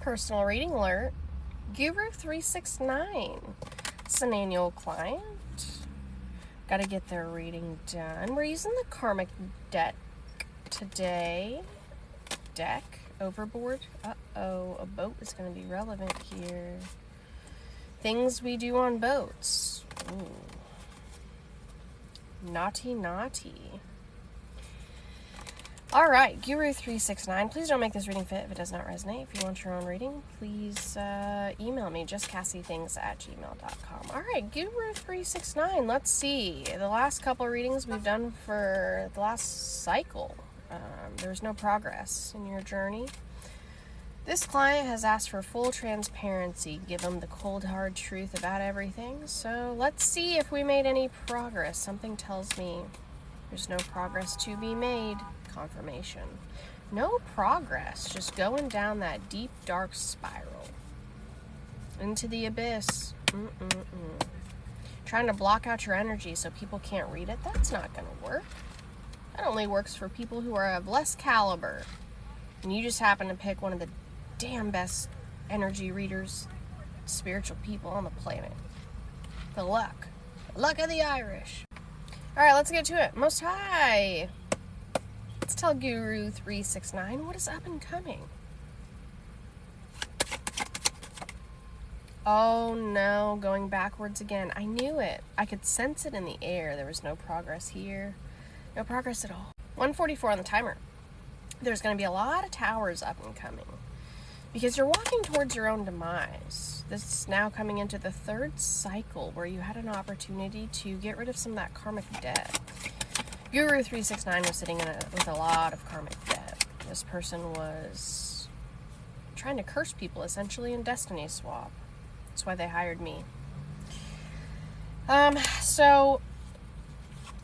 Personal reading alert. Guru369. It's an annual client. Got to get their reading done. We're using the karmic deck today. Deck overboard. Uh-oh, a boat is going to be relevant here. Things we do on boats. Ooh. Naughty, naughty. Alright, Guru369. Please don't make this reading fit if it does not resonate. If you want your own reading, please email me, justcassieThings@gmail.com. Alright, Guru369. Let's see. The last couple of readings we've done for the last cycle. There's no progress in your journey. This client has asked for full transparency. Give them the cold, hard truth about everything. So let's see if we made any progress. Something tells me there's no progress to be made. Confirmation. No progress. Just going down that deep, dark spiral. Into the abyss. Trying to block out your energy so people can't read it. That's not going to work. That only works for people who are of less caliber. And you just happen to pick one of the damn best energy readers, spiritual people on the planet. The luck. Luck of the Irish. Alright, let's get to it. Most High. Let's tell Guru369 what is up and coming. Oh no, going backwards again. I knew it. I could sense it in the air. There was no progress here. No progress at all. 144 on the timer. There's going to be a lot of towers up and coming. Because you're walking towards your own demise. This is now coming into the third cycle where you had an opportunity to get rid of some of that karmic debt. Guru369 was sitting with a lot of karmic debt. This person was trying to curse people, essentially, in Destiny Swap. That's why they hired me. So,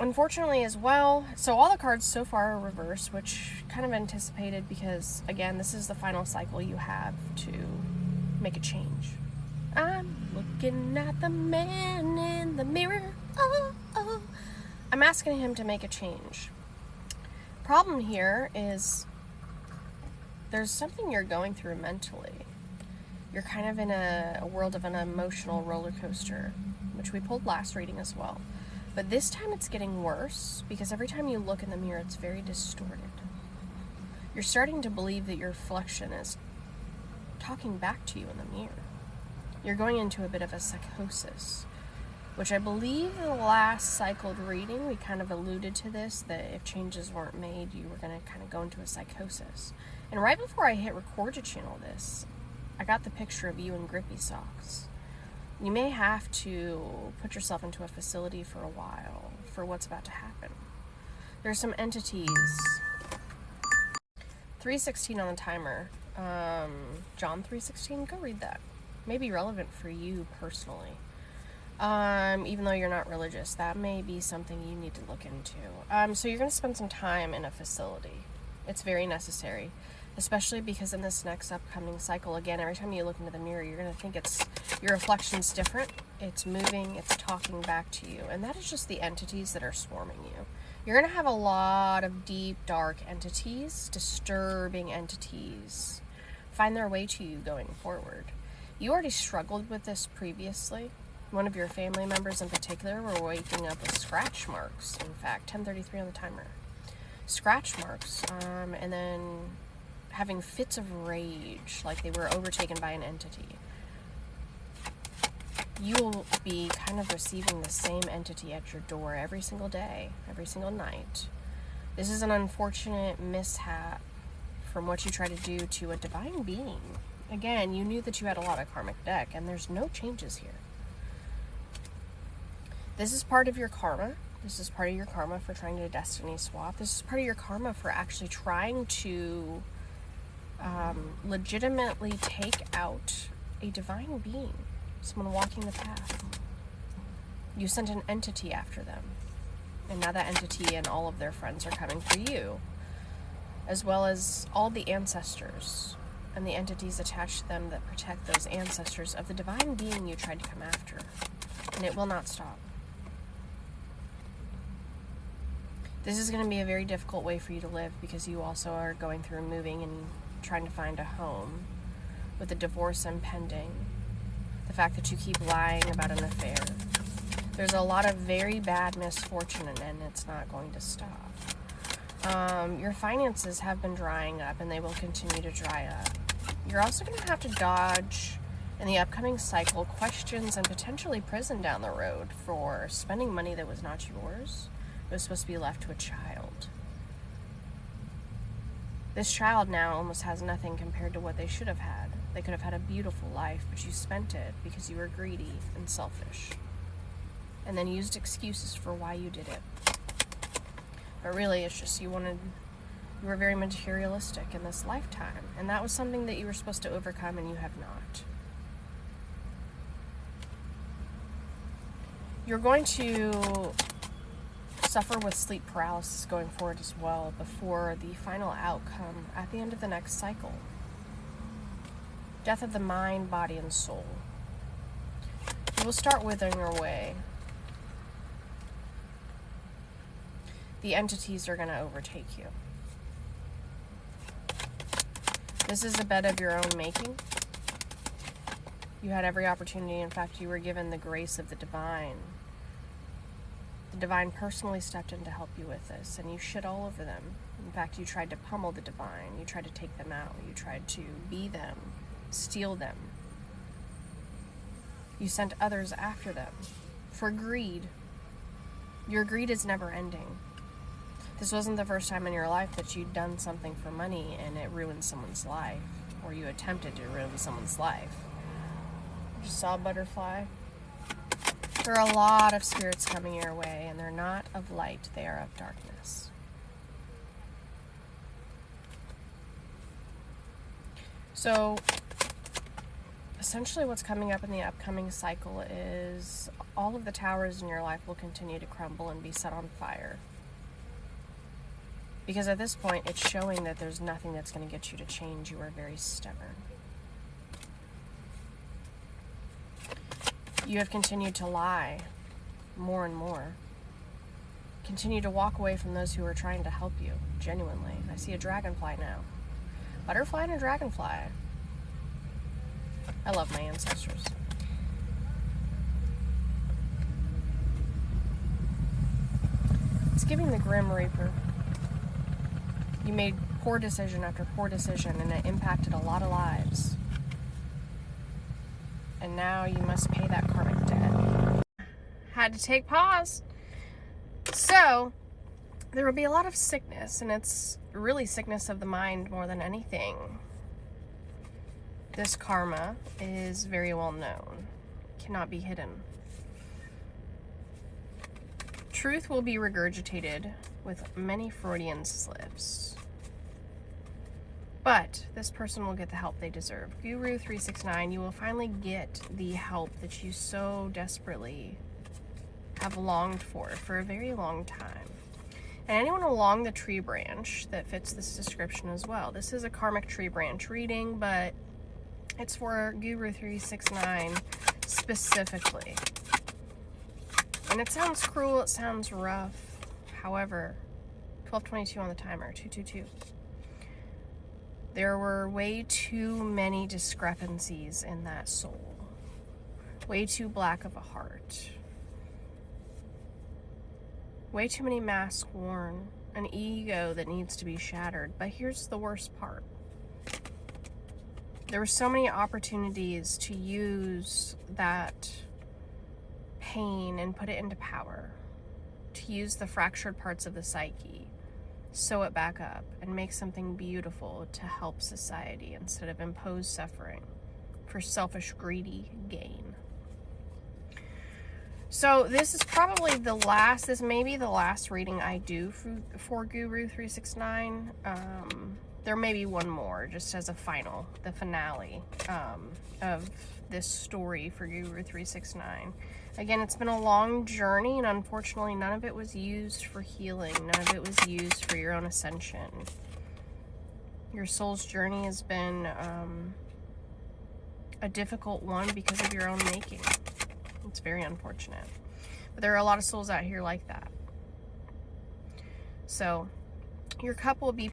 unfortunately as well, so all the cards so far are reversed, which kind of anticipated because, again, this is the final cycle you have to make a change. I'm looking at the man in the mirror. Oh, oh. I'm asking him to make a change. Problem here is there's something you're going through mentally. You're kind of in a world of an emotional roller coaster, which we pulled last reading as well. But this time it's getting worse because every time you look in the mirror, it's very distorted. You're starting to believe that your reflection is talking back to you in the mirror. You're going into a bit of a psychosis, which I believe in the last cycled reading, we kind of alluded to this, that if changes weren't made, you were going to kind of go into a psychosis. And right before I hit record to channel this, I got the picture of you in grippy socks. You may have to put yourself into a facility for a while for what's about to happen. There's some entities. 316 on the timer. John 316, go read that. May be relevant for you personally. Even though you're not religious, that may be something you need to look into. So you're going to spend some time in a facility. It's very necessary, especially because in this next upcoming cycle, again, every time you look into the mirror, you're going to think your reflection's different. It's moving, it's talking back to you, and that is just the entities that are swarming you. You're going to have a lot of deep, dark entities, disturbing entities, find their way to you going forward. You already struggled with this previously. One of your family members in particular were waking up with scratch marks. In fact, 10:33 on the timer. Scratch marks, and then having fits of rage, like they were overtaken by an entity. You will be kind of receiving the same entity at your door every single day, every single night. This is an unfortunate mishap from what you try to do to a divine being. Again, you knew that you had a lot of karmic debt, and there's no changes here. This is part of your karma. This is part of your karma for trying to destiny swap. This is part of your karma for actually trying to legitimately take out a divine being, someone walking the path. You sent an entity after them, and now that entity and all of their friends are coming for you, as well as all the ancestors and the entities attached to them that protect those ancestors of the divine being you tried to come after. And it will not stop. This is going to be a very difficult way for you to live because you also are going through moving and trying to find a home with a divorce impending, the fact that you keep lying about an affair. There's a lot of very bad misfortune, and it's not going to stop. Your finances have been drying up, and they will continue to dry up. You're also going to have to dodge, in the upcoming cycle, questions and potentially prison down the road for spending money that was not yours. It was supposed to be left to a child. This child now almost has nothing compared to what they should have had. They could have had a beautiful life, but you spent it because you were greedy and selfish. And then used excuses for why you did it. But really, it's just you were very materialistic in this lifetime. And that was something that you were supposed to overcome, and you have not. You're going to suffer with sleep paralysis going forward as well before the final outcome at the end of the next cycle. Death of the mind, body, and soul. You will start withering away. The entities are going to overtake you. This is a bed of your own making. You had every opportunity. In fact, you were given the grace of the divine. The divine personally stepped in to help you with this, and you shit all over them. In fact, you tried to pummel the divine. You tried to take them out. You tried to be them, steal them. You sent others after them for greed. Your greed is never ending. This wasn't the first time in your life that you'd done something for money and it ruined someone's life, or you attempted to ruin someone's life. You just saw a butterfly. There are a lot of spirits coming your way, and they're not of light, they are of darkness. So, essentially what's coming up in the upcoming cycle is all of the towers in your life will continue to crumble and be set on fire. Because at this point, it's showing that there's nothing that's going to get you to change. You are very stubborn. You have continued to lie more and more. Continue to walk away from those who are trying to help you, genuinely. I see a dragonfly now. Butterfly and a dragonfly. I love my ancestors. It's giving the Grim Reaper. You made poor decision after poor decision, and it impacted a lot of lives. And now you must pay that karmic debt. Had to take pause. So, there will be a lot of sickness, and it's really sickness of the mind more than anything. This karma is very well known. Cannot be hidden. Truth will be regurgitated with many Freudian slips. But this person will get the help they deserve. Guru369, you will finally get the help that you so desperately have longed for a very long time. And anyone along the tree branch that fits this description as well. This is a karmic tree branch reading, but it's for Guru369 specifically. And it sounds cruel, it sounds rough. However, 12:22 on the timer, 222. There were way too many discrepancies in that soul. Way too black of a heart. Way too many masks worn. An ego that needs to be shattered. But here's the worst part. There were so many opportunities to use that pain and put it into power. To use the fractured parts of the psyche, sew it back up, and make something beautiful to help society instead of impose suffering for selfish, greedy gain. So this is probably the last, this may be the last reading I do for Guru369. There may be one more, just as a final, the finale of this story for Guru369. Again, it's been a long journey, and unfortunately none of it was used for healing. None of it was used for your own ascension. Your soul's journey has been a difficult one because of your own making. It's very unfortunate. But there are a lot of souls out here like that. So, your cup will be